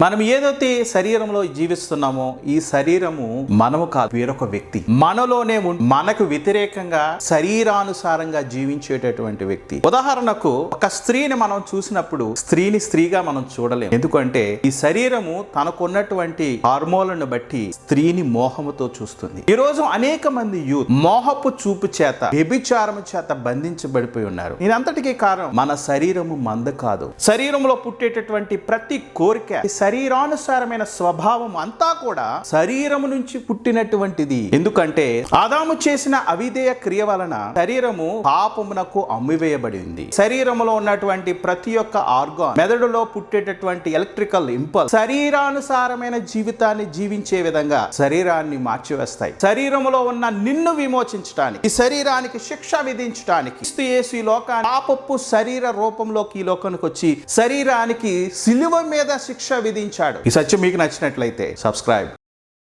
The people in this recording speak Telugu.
మనం ఏదైతే శరీరంలో జీవిస్తున్నామో ఈ శరీరము మనము కాదు, వేరొక వ్యక్తి మనలోనే మనకు వ్యతిరేకంగా శరీరానుసారంగా జీవించేటటువంటి వ్యక్తి. ఉదాహరణకు ఒక స్త్రీని మనం చూసినప్పుడు స్త్రీని స్త్రీగా మనం చూడలేము. ఎందుకంటే ఈ శరీరము తనకున్నటువంటి హార్మోన్లను బట్టి స్త్రీని మోహముతో చూస్తుంది. ఈ రోజు అనేక మంది యూత్ మోహపు చూపు చేత, వ్యభిచారము చేత బంధించబడిపోయి ఉన్నారు. ఇదంతటికీ కారణం మన శరీరము మంద కాదు. శరీరంలో పుట్టేటటువంటి ప్రతి కోరిక, శరీరానుసారమైన స్వభావం అంతా కూడా శరీరము నుంచి పుట్టినటువంటిది. ఎందుకంటే ఆదాము చేసిన అవిధేయ క్రియ వలన శరీరము పాపమునకు అమ్మివేయబడింది. శరీరములో ఉన్నటువంటి ప్రతి ఒక్క ఆర్గాన్, మెదడులో పుట్టేటటువంటి ఎలక్ట్రికల్ ఇంపల్స్ శరీరానుసారమైన జీవితాన్ని జీవించే విధంగా శరీరాన్ని మార్చివేస్తాయి. శరీరములో ఉన్న నిన్ను విమోచించడానికి, ఈ శరీరానికి శిక్ష విధించడానికి క్రీస్తు యేసు ఈ లోకాన్ని పాపపు శరీర రూపంలోకి ఈ లోకానికి వచ్చి శరీరానికి సిలువ మీద శిక్ష విధించాడు. ఈ సత్యం మీకు నచ్చినట్లయితే సబ్స్క్రైబ్.